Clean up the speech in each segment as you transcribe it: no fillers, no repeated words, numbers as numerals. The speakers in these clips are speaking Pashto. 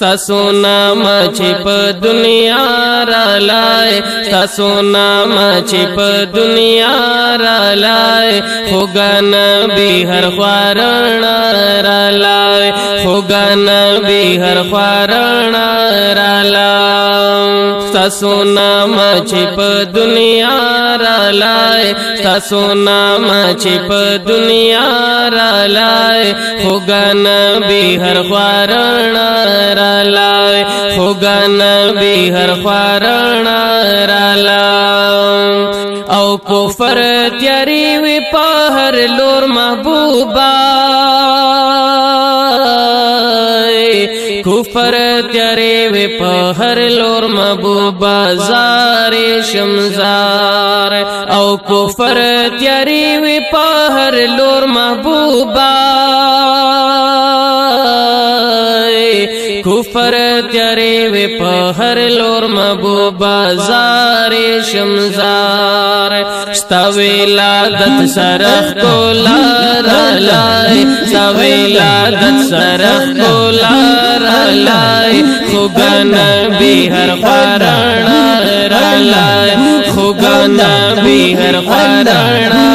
ستاسو نام چې په دنیا را لای ستاسو نام چې په دنیا را لای خوږه نبی هر خوارنا را لای خوږه نبی هر خوارنا را لای ستاسو نام چې په دنیا را لای ستاسو نام چې په دنیا را لای خوږه نبی هر خوارنا را لای خوږه نبی هر خوارنا را لای او کفر تیاری وی په هر لور محبوبا کفر تیاری وی په هر لور محبوبا زار شمزار او کفر تیاری وی په هر لور محبوبا کفر تیاری وی په هر لور محبوبا زار شمزار ستا ولادت سرخ کولا را لای ستا ولادت سرخ کولا را لای خوږه نبی هر خوارنا را لای خوږه نبی هر خوارنا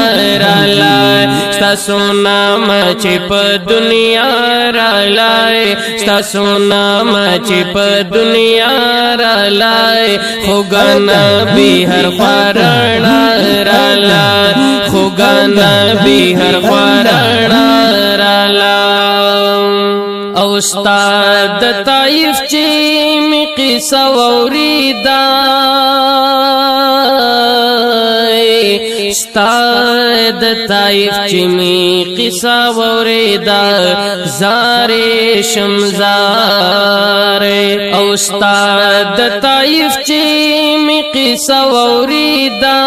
را لای ستاسو نام چې په دنیا را لای ستاسو نام چې په دنیا را لای خوږه نبی هر خوارنا را لای خوږه نبی هر خوارنا را لای او استاد طائف چې می قصه وریدا استاد طائف چې می قصه وریدا زار شمزار او استاد طائف چې می قصه وریدا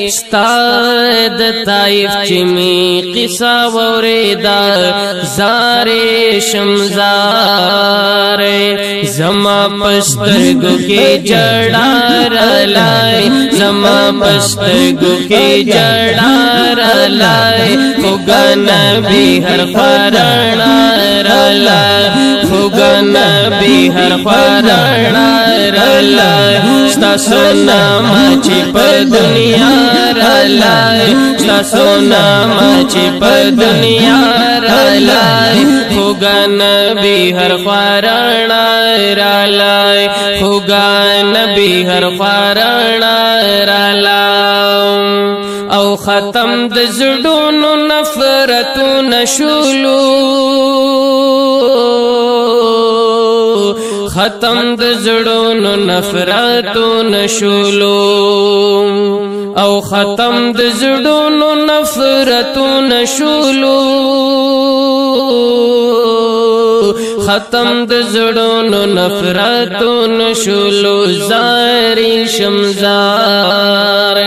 استاد طائف چې می قصه وریدا زار شمزار زما پسترګو کې جړا رلای زما پسترګو کې جړا رلای خوږه نبی هر خوارنا رلای خوږه نبی هر خوارنا رلای ستاسو نام چې په دنیا را لای ستاسو نام چې په دنیا را لای خوږه نبی هر خوارنا را لای خوږه نبی هر خوارنا را لای او ختم د زړونو نفرتونه شولو ختم د زړونو نفرتونه شولو او ختم د زړونو نفرتونه شولو ختم د زړونو نفرتونه شولو زار شمزار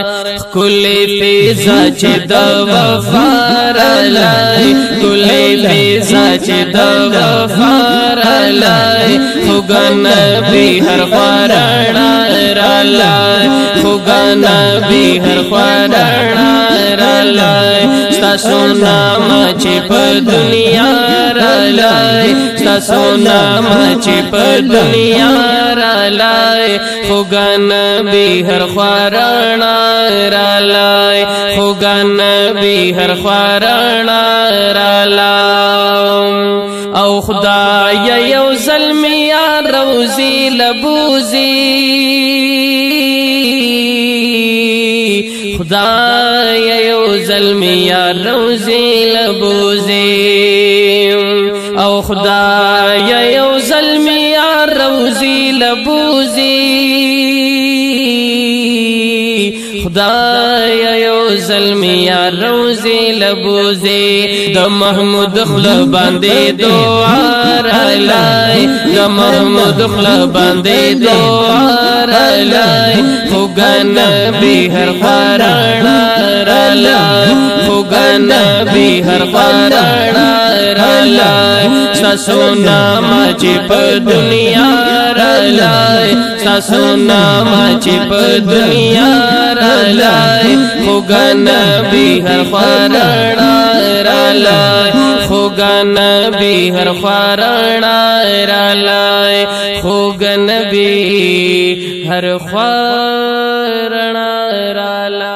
کلی فیضا چې د وفا را لای کلی فیضا چې د وفا را لای خوږه نبی هر خوارنا را لای خوږه نبی هر خوارنا را لای ستاسو نام چې په دنیا را لای ستاسو نام چې په دنیا را لای خوږه نبی هر خوارنا را لای خوږه نبی هر خوارنا را لای او خدای یو ظلم یا روزی لبوزی خدای یو ظلم یا روزی لبوزی او خدای یو ظلم یا روزی لبوزی خدای یو ظلم یا روزی لبوزی د محمود خله باندې دعا را لای د محمود خله باندې دعا را لای خوږه نبی هر خوارنا را لای خوږه نبی هر خوارنا را لای ستاسو نام چې په دنیا را لای ستاسو نام چې په دنیا را لای خوږه نبی هر خوا رڼا را لای خوږه نبی هر خوا رڼا را لای خوږه نبی هر خوا رڼا را لای